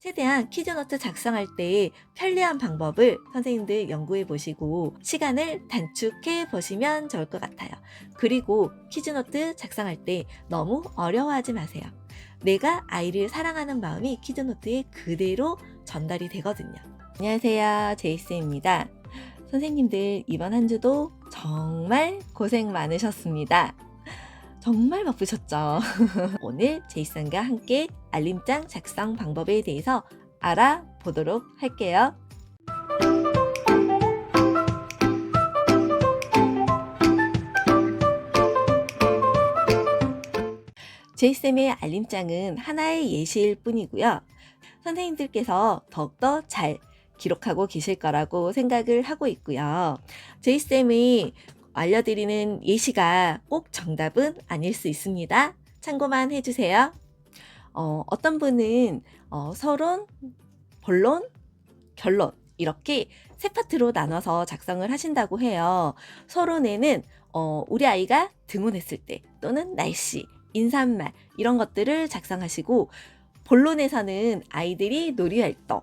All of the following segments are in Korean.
최대한 퀴즈노트 작성할 때 편리한 방법을 선생님들 연구해 보시고 시간을 단축해 보시면 좋을 것 같아요. 그리고 퀴즈노트 작성할 때 너무 어려워하지 마세요. 내가 아이를 사랑하는 마음이 퀴즈노트에 그대로 전달이 되거든요. 안녕하세요, 제이스입니다. 선생님들 이번 한 주도 정말 고생 많으셨습니다. 정말 바쁘셨죠? 오늘 제이슨과 함께 알림장 작성 방법에 대해서 알아보도록 할게요. 제이쌤의 알림장은 하나의 예시일 뿐이고요. 선생님들께서 더욱더 잘 기록하고 계실 거라고 생각을 하고 있고요. 제이쌤이 알려드리는 예시가 꼭 정답은 아닐 수 있습니다. 참고만 해주세요. 어떤 분은 서론, 본론, 결론 이렇게 세 파트로 나눠서 작성을 하신다고 해요. 서론에는 우리 아이가 등원했을 때 또는 날씨, 인사말 이런 것들을 작성하시고 본론에서는 아이들이 놀이활동,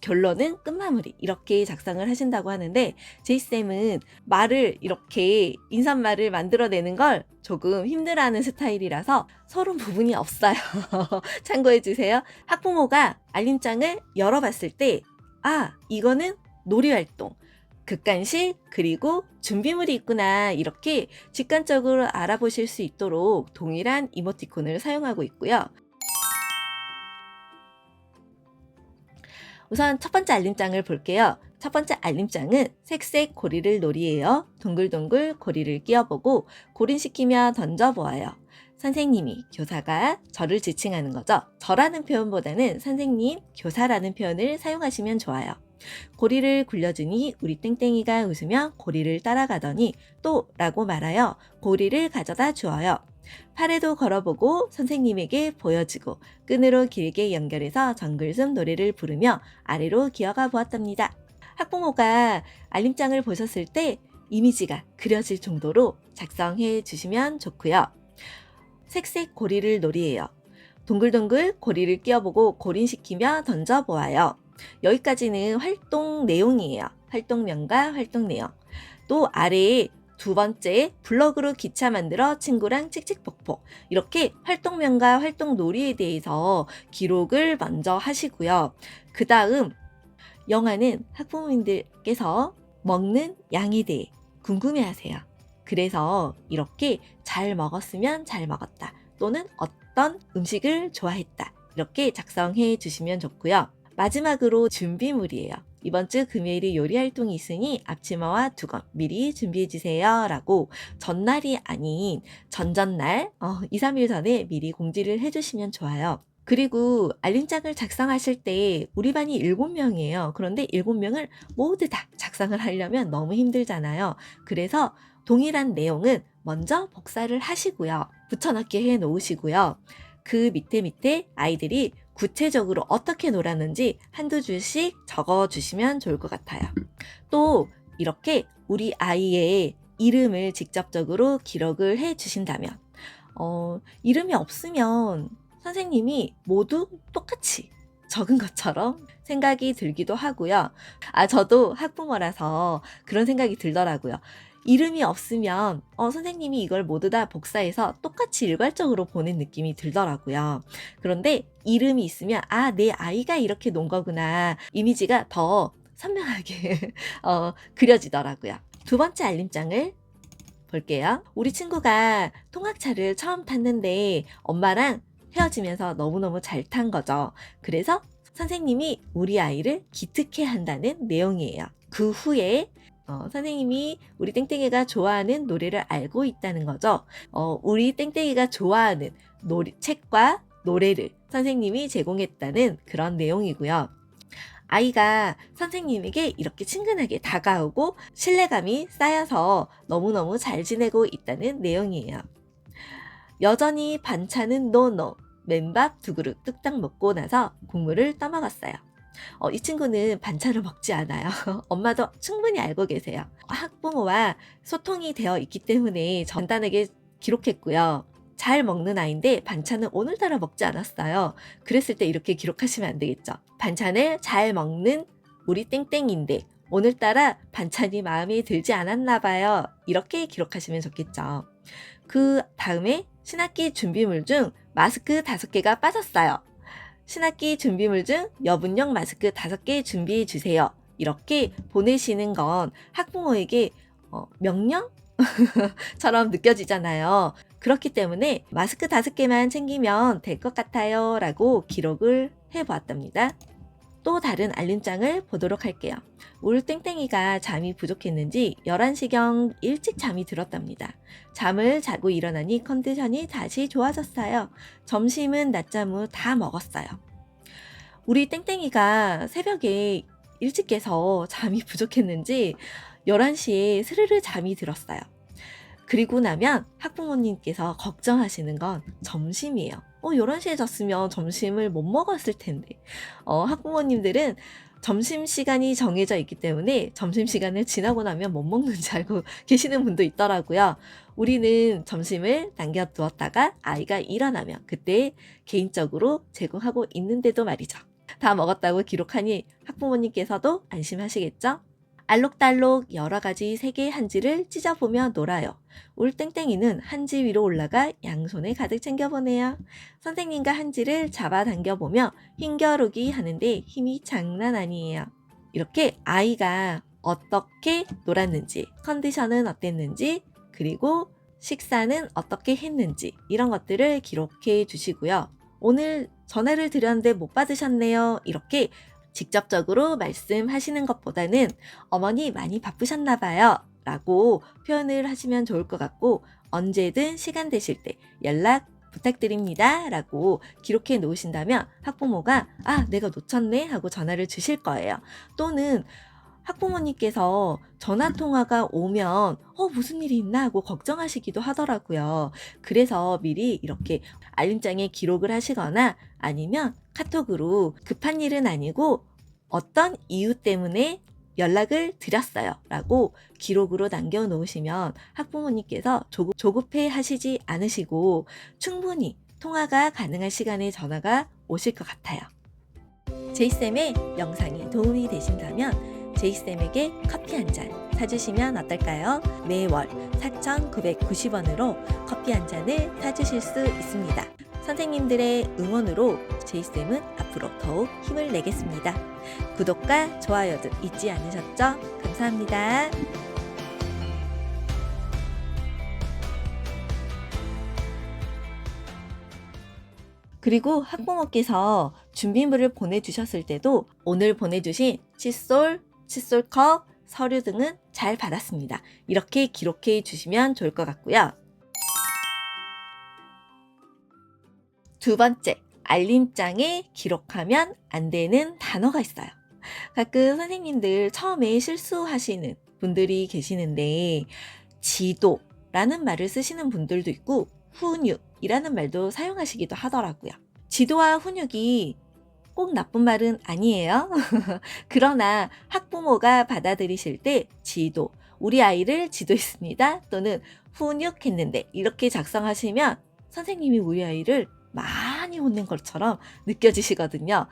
결론은 끝마무리 이렇게 작성을 하신다고 하는데 제이쌤은 말을 이렇게 인사말을 만들어내는 걸 조금 힘들어하는 스타일이라서 서론 부분이 없어요. 참고해주세요. 학부모가 알림장을 열어봤을 때 이거는 놀이활동, 극간식, 그리고 준비물이 있구나 이렇게 직관적으로 알아보실 수 있도록 동일한 이모티콘을 사용하고 있고요. 우선 첫 번째 알림장을 볼게요. 첫 번째 알림장은 색색 고리를 놀이예요. 동글동글 고리를 끼워보고 고린시키며 던져보아요. 선생님이, 교사가 저를 지칭하는 거죠. 저라는 표현보다는 선생님, 교사라는 표현을 사용하시면 좋아요. 고리를 굴려주니 우리 땡땡이가 웃으며 고리를 따라가더니 또 라고 말하여 고리를 가져다 주어요. 팔에도 걸어보고 선생님에게 보여주고 끈으로 길게 연결해서 정글숨 노래를 부르며 아래로 기어가 보았답니다. 학부모가 알림장을 보셨을 때 이미지가 그려질 정도로 작성해 주시면 좋고요. 색색 고리를 놀이해요. 동글동글 고리를 끼워보고 고린시키며 던져보아요. 여기까지는 활동 내용이에요. 활동명과 활동 내용. 또 아래에 두 번째, 블럭으로 기차 만들어 친구랑 칙칙폭폭. 이렇게 활동명과 활동 놀이에 대해서 기록을 먼저 하시고요. 그 다음, 영화는 학부모님들께서 먹는 양에 대해 궁금해 하세요. 그래서 이렇게 잘 먹었으면 잘 먹었다. 또는 어떤 음식을 좋아했다. 이렇게 작성해 주시면 좋고요. 마지막으로 준비물이에요. 이번 주 금요일에 요리 활동이 있으니 앞치마와 두건 미리 준비해주세요 라고 전날이 아닌 전전날 2, 3일 전에 미리 공지를 해주시면 좋아요. 그리고 알림장을 작성하실 때 우리 반이 7명이에요. 그런데 7명을 모두 다 작성을 하려면 너무 힘들잖아요. 그래서 동일한 내용은 먼저 복사를 하시고요. 붙여넣기 해 놓으시고요. 그 밑에 아이들이 구체적으로 어떻게 놀았는지 한두 줄씩 적어주시면 좋을 것 같아요. 또 이렇게 우리 아이의 이름을 직접적으로 기록을 해 주신다면 이름이 없으면 선생님이 모두 똑같이 적은 것처럼 생각이 들기도 하고요. 저도 학부모라서 그런 생각이 들더라고요. 이름이 없으면 선생님이 이걸 모두 다 복사해서 똑같이 일괄적으로 보낸 느낌이 들더라고요. 그런데 이름이 있으면 내 아이가 이렇게 논 거구나 이미지가 더 선명하게 그려지더라고요. 두 번째 알림장을 볼게요. 우리 친구가 통학차를 처음 탔는데 엄마랑 헤어지면서 너무너무 잘 탄 거죠. 그래서 선생님이 우리 아이를 기특해 한다는 내용이에요. 그 후에 선생님이 우리 땡땡이가 좋아하는 노래를 알고 있다는 거죠. 우리 땡땡이가 좋아하는 책과 노래를 선생님이 제공했다는 그런 내용이고요. 아이가 선생님에게 이렇게 친근하게 다가오고 신뢰감이 쌓여서 너무너무 잘 지내고 있다는 내용이에요. 여전히 반찬은 노노, 맨밥 2그릇 뚝딱 먹고 나서 국물을 떠먹었어요. 이 친구는 반찬을 먹지 않아요. 엄마도 충분히 알고 계세요. 학부모와 소통이 되어 있기 때문에 간단하게 기록했고요. 잘 먹는 아이인데 반찬을 오늘따라 먹지 않았어요. 그랬을 때 이렇게 기록하시면 안 되겠죠. 반찬을 잘 먹는 우리 땡땡인데 오늘따라 반찬이 마음에 들지 않았나 봐요. 이렇게 기록하시면 좋겠죠. 그 다음에 신학기 준비물 중 마스크 5개가 빠졌어요. 신학기 준비물 중 여분용 마스크 5개 준비해 주세요. 이렇게 보내시는 건 학부모에게 명령처럼 느껴지잖아요. 그렇기 때문에 마스크 5개만 챙기면 될 것 같아요 라고 기록을 해보았답니다. 또 다른 알림장을 보도록 할게요. 울 땡땡이가 잠이 부족했는지 11시경 일찍 잠이 들었답니다. 잠을 자고 일어나니 컨디션이 다시 좋아졌어요. 점심은 낮잠 후 다 먹었어요. 우리 땡땡이가 새벽에 일찍 깨서 잠이 부족했는지 11시에 스르르 잠이 들었어요. 그리고 나면 학부모님께서 걱정하시는 건 점심이에요. 11시에 잤으면 점심을 못 먹었을 텐데. 학부모님들은 점심시간이 정해져 있기 때문에 점심시간을 지나고 나면 못 먹는 줄 알고 계시는 분도 있더라고요. 우리는 점심을 남겨두었다가 아이가 일어나면 그때 개인적으로 제공하고 있는데도 말이죠. 다 먹었다고 기록하니 학부모님께서도 안심하시겠죠? 알록달록 여러 가지 색의 한지를 찢어보며 놀아요. 울 땡땡이는 한지 위로 올라가 양손에 가득 챙겨보네요. 선생님과 한지를 잡아당겨보며 힘겨루기 하는데 힘이 장난 아니에요. 이렇게 아이가 어떻게 놀았는지, 컨디션은 어땠는지, 그리고 식사는 어떻게 했는지 이런 것들을 기록해 주시고요. 오늘 전화를 드렸는데 못 받으셨네요. 이렇게 직접적으로 말씀하시는 것보다는 어머니 많이 바쁘셨나 봐요 라고 표현을 하시면 좋을 것 같고, 언제든 시간 되실 때 연락 부탁드립니다 라고 기록해 놓으신다면 학부모가 내가 놓쳤네 하고 전화를 주실 거예요. 또는 학부모님께서 전화통화가 오면 무슨 일이 있나 하고 걱정하시기도 하더라고요. 그래서 미리 이렇게 알림장에 기록을 하시거나 아니면 카톡으로 급한 일은 아니고 어떤 이유 때문에 연락을 드렸어요 라고 기록으로 남겨놓으시면 학부모님께서 조급해 하시지 않으시고 충분히 통화가 가능한 시간에 전화가 오실 것 같아요. 제이쌤의 영상이 도움이 되신다면 제이쌤에게 커피 한 잔 사주시면 어떨까요? 매월 4,990원으로 커피 한 잔을 사주실 수 있습니다. 선생님들의 응원으로 제이쌤은 앞으로 더욱 힘을 내겠습니다. 구독과 좋아요도 잊지 않으셨죠? 감사합니다. 그리고 학부모께서 준비물을 보내주셨을 때도 오늘 보내주신 칫솔, 칫솔컵, 서류 등은 잘 받았습니다. 이렇게 기록해 주시면 좋을 것 같고요. 두 번째, 알림장에 기록하면 안 되는 단어가 있어요. 가끔 선생님들 처음에 실수하시는 분들이 계시는데 지도라는 말을 쓰시는 분들도 있고 훈육이라는 말도 사용하시기도 하더라고요. 지도와 훈육이 꼭 나쁜 말은 아니에요. 그러나 학부모가 받아들이실 때 지도, 우리 아이를 지도했습니다 또는 훈육했는데 이렇게 작성하시면 선생님이 우리 아이를 많이 혼낸 것처럼 느껴지시거든요.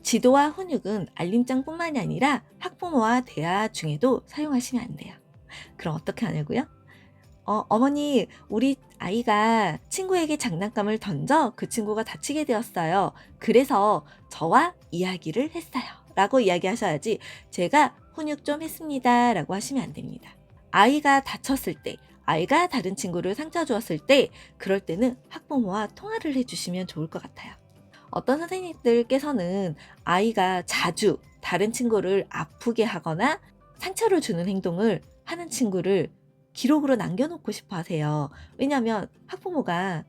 지도와 훈육은 알림장뿐만이 아니라 학부모와 대화 중에도 사용하시면 안 돼요. 그럼 어떻게 하냐고요? 어머니, 우리 아이가 친구에게 장난감을 던져 그 친구가 다치게 되었어요. 그래서 저와 이야기를 했어요. 라고 이야기하셔야지 제가 훈육 좀 했습니다. 라고 하시면 안 됩니다. 아이가 다쳤을 때, 아이가 다른 친구를 상처 주었을 때, 그럴 때는 학부모와 통화를 해주시면 좋을 것 같아요. 어떤 선생님들께서는 아이가 자주 다른 친구를 아프게 하거나 상처를 주는 행동을 하는 친구를 기록으로 남겨놓고 싶어 하세요. 왜냐하면 학부모가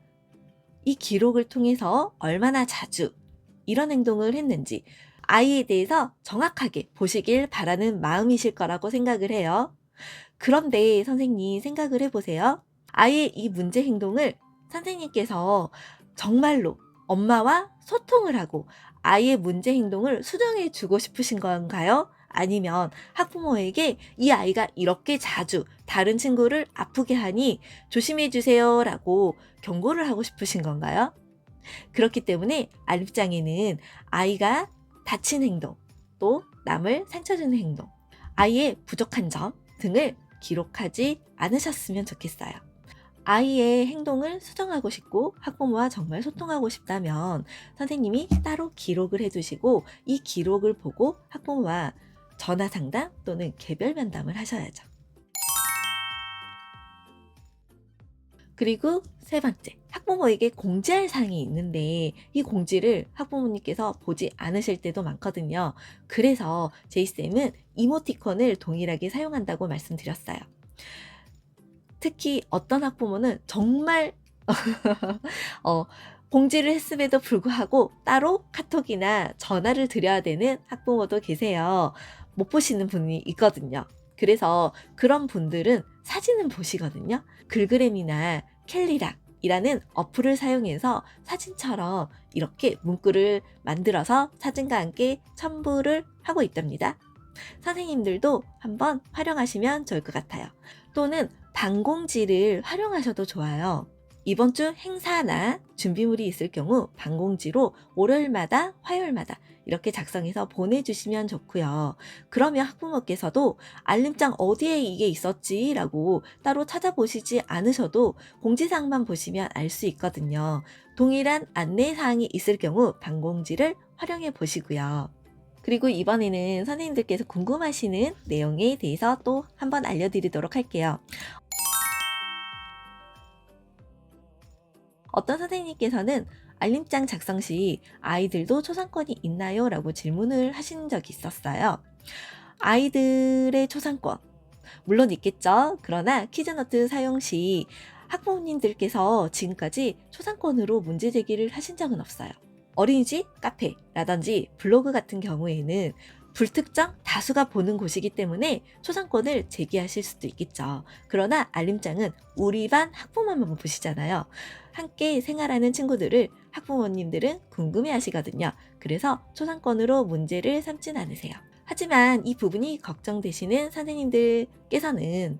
이 기록을 통해서 얼마나 자주 이런 행동을 했는지 아이에 대해서 정확하게 보시길 바라는 마음이실 거라고 생각을 해요. 그런데 선생님 생각을 해보세요. 아이의 이 문제 행동을 선생님께서 정말로 엄마와 소통을 하고 아이의 문제 행동을 수정해 주고 싶으신 건가요? 아니면 학부모에게 이 아이가 이렇게 자주 다른 친구를 아프게 하니 조심해 주세요라고 경고를 하고 싶으신 건가요? 그렇기 때문에 알림장에는 아이가 다친 행동, 또 남을 상처 주는 행동, 아이의 부족한 점 등을 기록하지 않으셨으면 좋겠어요. 아이의 행동을 수정하고 싶고 학부모와 정말 소통하고 싶다면 선생님이 따로 기록을 해두시고 이 기록을 보고 학부모와 전화 상담 또는 개별 면담을 하셔야죠. 그리고 세 번째, 학부모에게 공지할 사항이 있는데 이 공지를 학부모님께서 보지 않으실 때도 많거든요. 그래서 제이쌤은 이모티콘을 동일하게 사용한다고 말씀드렸어요. 특히 어떤 학부모는 정말 공지를 했음에도 불구하고 따로 카톡이나 전화를 드려야 되는 학부모도 계세요. 못 보시는 분이 있거든요. 그래서 그런 분들은 사진은 보시거든요. 글그램이나 캘리락이라는 어플을 사용해서 사진처럼 이렇게 문구를 만들어서 사진과 함께 첨부를 하고 있답니다. 선생님들도 한번 활용하시면 좋을 것 같아요. 또는 방공지를 활용하셔도 좋아요. 이번 주 행사나 준비물이 있을 경우 방공지로 월요일마다 화요일마다 이렇게 작성해서 보내주시면 좋고요. 그러면 학부모께서도 알림장 어디에 이게 있었지? 라고 따로 찾아보시지 않으셔도 공지사항만 보시면 알 수 있거든요. 동일한 안내사항이 있을 경우 방공지를 활용해 보시고요. 그리고 이번에는 선생님들께서 궁금하시는 내용에 대해서 또 한번 알려드리도록 할게요. 어떤 선생님께서는 알림장 작성 시 아이들도 초상권이 있나요? 라고 질문을 하신 적이 있었어요. 아이들의 초상권, 물론 있겠죠. 그러나 키즈노트 사용 시 학부모님들께서 지금까지 초상권으로 문제 제기를 하신 적은 없어요. 어린이집, 카페라든지 블로그 같은 경우에는 불특정 다수가 보는 곳이기 때문에 초상권을 제기하실 수도 있겠죠. 그러나 알림장은 우리 반 학부모만 보시잖아요. 함께 생활하는 친구들을 학부모님들은 궁금해 하시거든요. 그래서 초상권으로 문제를 삼진 않으세요. 하지만 이 부분이 걱정되시는 선생님들께서는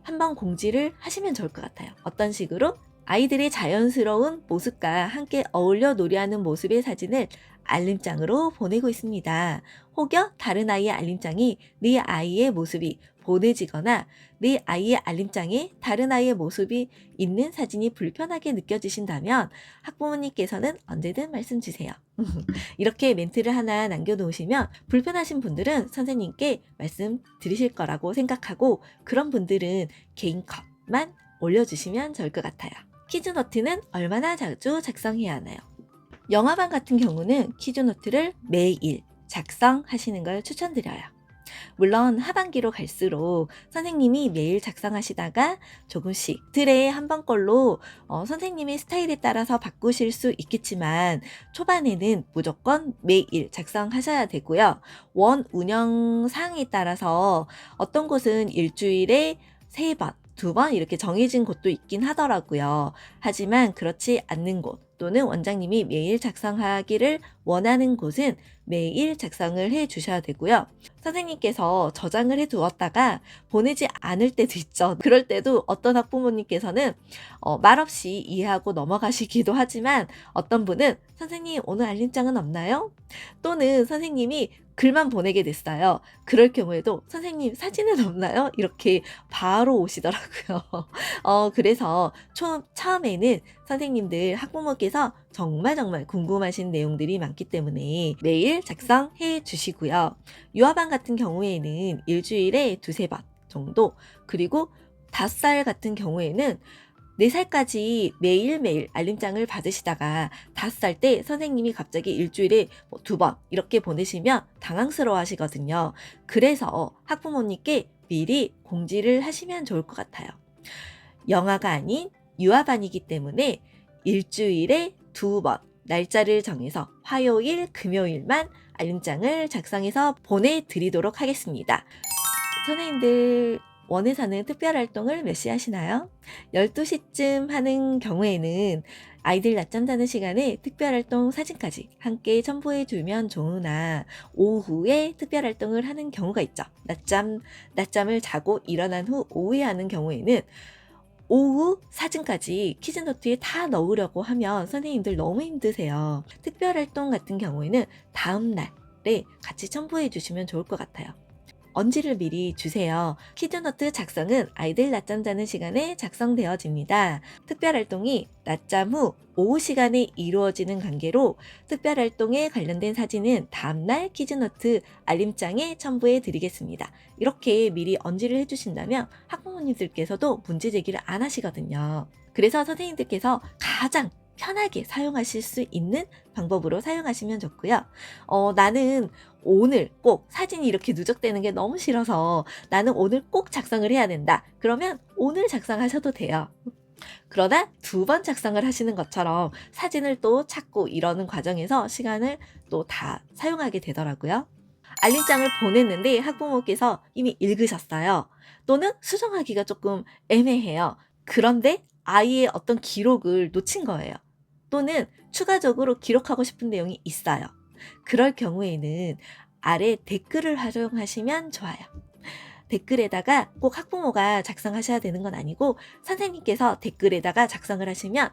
한번 공지를 하시면 좋을 것 같아요. 어떤 식으로? 아이들의 자연스러운 모습과 함께 어울려 놀이하는 모습의 사진을 알림장으로 보내고 있습니다. 혹여 다른 아이의 알림장이 네 아이의 모습이 보내지거나 네 아이의 알림장에 다른 아이의 모습이 있는 사진이 불편하게 느껴지신다면 학부모님께서는 언제든 말씀 주세요. 이렇게 멘트를 하나 남겨놓으시면 불편하신 분들은 선생님께 말씀 드리실 거라고 생각하고 그런 분들은 개인컷만 올려주시면 좋을 것 같아요. 키즈노트는 얼마나 자주 작성해야 하나요? 영화반 같은 경우는 키즈노트를 매일 작성하시는 걸 추천드려요. 물론 하반기로 갈수록 선생님이 매일 작성하시다가 조금씩 이틀에 한 번꼴로 선생님의 스타일에 따라서 바꾸실 수 있겠지만 초반에는 무조건 매일 작성하셔야 되고요. 원 운영 사항에 따라서 어떤 곳은 일주일에 3번, 2번 이렇게 정해진 곳도 있긴 하더라고요. 하지만 그렇지 않는 곳 또는 원장님이 매일 작성하기를 원하는 곳은 매일 작성을 해 주셔야 되고요. 선생님께서 저장을 해 두었다가 보내지 않을 때도 있죠. 그럴 때도 어떤 학부모님께서는 말없이 이해하고 넘어가시기도 하지만 어떤 분은 선생님 오늘 알림장은 없나요? 또는 선생님이 글만 보내게 됐어요. 그럴 경우에도 선생님 사진은 없나요? 이렇게 바로 오시더라고요. 그래서 처음에는 선생님들 학부모께서 정말 궁금하신 내용들이 많기 때문에 매일 작성해 주시고요. 유아반 같은 경우에는 일주일에 2-3번 정도, 그리고 5살 같은 경우에는 4살까지 매일매일 알림장을 받으시다가 5살 때 선생님이 갑자기 일주일에 2번 이렇게 보내시면 당황스러워 하시거든요. 그래서 학부모님께 미리 공지를 하시면 좋을 것 같아요. 영아가 아닌 유아반이기 때문에 일주일에 2번 날짜를 정해서 화요일, 금요일만 알림장을 작성해서 보내드리도록 하겠습니다. 선생님들 원에서는 특별활동을 몇 시 하시나요? 12시쯤 하는 경우에는 아이들 낮잠 자는 시간에 특별활동 사진까지 함께 첨부해 주면 좋으나 오후에 특별활동을 하는 경우가 있죠. 낮잠을 자고 일어난 후 오후에 하는 경우에는 오후 사진까지 키즈노트에 다 넣으려고 하면 선생님들 너무 힘드세요. 특별활동 같은 경우에는 다음 날에 같이 첨부해 주시면 좋을 것 같아요. 언지를 미리 주세요. 키즈노트 작성은 아이들 낮잠 자는 시간에 작성되어집니다. 특별활동이 낮잠 후 오후 시간에 이루어지는 관계로 특별활동에 관련된 사진은 다음날 키즈노트 알림장에 첨부해 드리겠습니다. 이렇게 미리 언지를 해주신다면 학부모님들께서도 문제 제기를 안 하시거든요. 그래서 선생님들께서 가장 편하게 사용하실 수 있는 방법으로 사용하시면 좋고요. 나는 오늘 꼭 사진이 이렇게 누적되는 게 너무 싫어서 나는 오늘 꼭 작성을 해야 된다. 그러면 오늘 작성하셔도 돼요. 그러나 2번 작성을 하시는 것처럼 사진을 또 찾고 이러는 과정에서 시간을 또 다 사용하게 되더라고요. 알림장을 보냈는데 학부모께서 이미 읽으셨어요. 또는 수정하기가 조금 애매해요. 그런데 아이의 어떤 기록을 놓친 거예요. 또는 추가적으로 기록하고 싶은 내용이 있어요. 그럴 경우에는 아래 댓글을 활용하시면 좋아요. 댓글에다가 꼭 학부모가 작성하셔야 되는 건 아니고 선생님께서 댓글에다가 작성을 하시면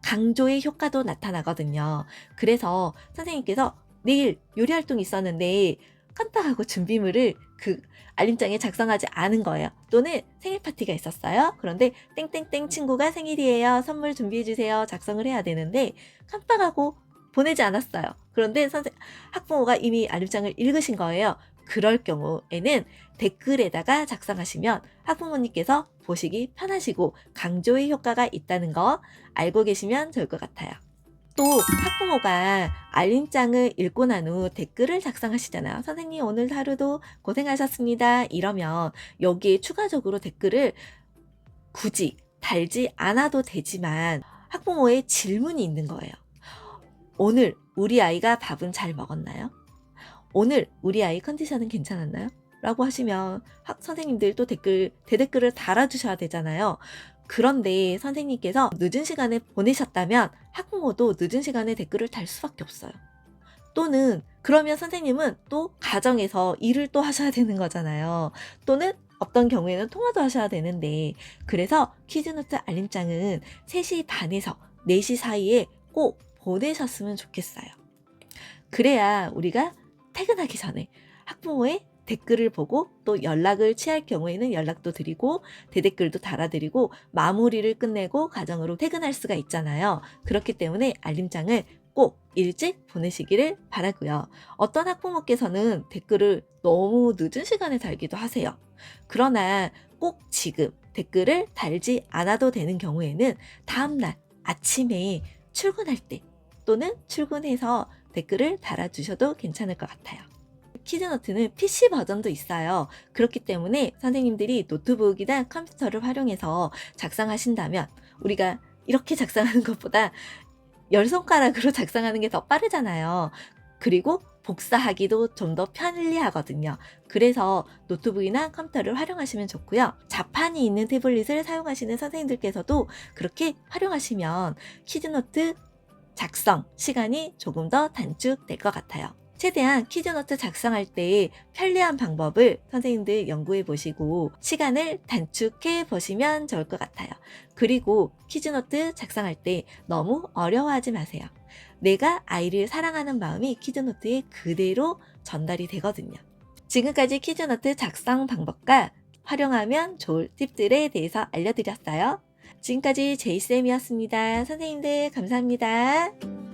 강조의 효과도 나타나거든요. 그래서 선생님께서 내일 요리 활동이 있었는데 깜빡하고 준비물을 그 알림장에 작성하지 않은 거예요. 또는 생일 파티가 있었어요. 그런데 땡땡땡 친구가 생일이에요. 선물 준비해주세요. 작성을 해야 되는데 깜빡하고 보내지 않았어요. 그런데 학부모가 이미 알림장을 읽으신 거예요. 그럴 경우에는 댓글에다가 작성하시면 학부모님께서 보시기 편하시고 강조의 효과가 있다는 거 알고 계시면 좋을 것 같아요. 또 학부모가 알림장을 읽고 난 후 댓글을 작성하시잖아요. 선생님 오늘 하루도 고생하셨습니다. 이러면 여기에 추가적으로 댓글을 굳이 달지 않아도 되지만 학부모의 질문이 있는 거예요. 오늘 우리 아이가 밥은 잘 먹었나요? 오늘 우리 아이 컨디션은 괜찮았나요? 라고 하시면 선생님들 또 대댓글을 달아주셔야 되잖아요. 그런데 선생님께서 늦은 시간에 보내셨다면 학부모도 늦은 시간에 댓글을 달 수밖에 없어요. 또는 그러면 선생님은 또 가정에서 일을 또 하셔야 되는 거잖아요. 또는 어떤 경우에는 통화도 하셔야 되는데 그래서 키즈노트 알림장은 3시 반에서 4시 사이에 꼭 보내셨으면 좋겠어요. 그래야 우리가 퇴근하기 전에 학부모의 댓글을 보고 또 연락을 취할 경우에는 연락도 드리고 대댓글도 달아드리고 마무리를 끝내고 가정으로 퇴근할 수가 있잖아요. 그렇기 때문에 알림장을 꼭 일찍 보내시기를 바라고요. 어떤 학부모께서는 댓글을 너무 늦은 시간에 달기도 하세요. 그러나 꼭 지금 댓글을 달지 않아도 되는 경우에는 다음날 아침에 출근할 때 또는 출근해서 댓글을 달아주셔도 괜찮을 것 같아요. 키즈노트는 PC 버전도 있어요. 그렇기 때문에 선생님들이 노트북이나 컴퓨터를 활용해서 작성하신다면 우리가 이렇게 작성하는 것보다 10손가락으로 작성하는 게 더 빠르잖아요. 그리고 복사하기도 좀 더 편리하거든요. 그래서 노트북이나 컴퓨터를 활용하시면 좋고요. 자판이 있는 태블릿을 사용하시는 선생님들께서도 그렇게 활용하시면 키즈노트 작성 시간이 조금 더 단축될 것 같아요. 최대한 키즈노트 작성할 때 편리한 방법을 선생님들 연구해 보시고 시간을 단축해 보시면 좋을 것 같아요. 그리고 키즈노트 작성할 때 너무 어려워하지 마세요. 내가 아이를 사랑하는 마음이 키즈노트에 그대로 전달이 되거든요. 지금까지 키즈노트 작성 방법과 활용하면 좋을 팁들에 대해서 알려드렸어요. 지금까지 제이쌤이었습니다. 선생님들 감사합니다.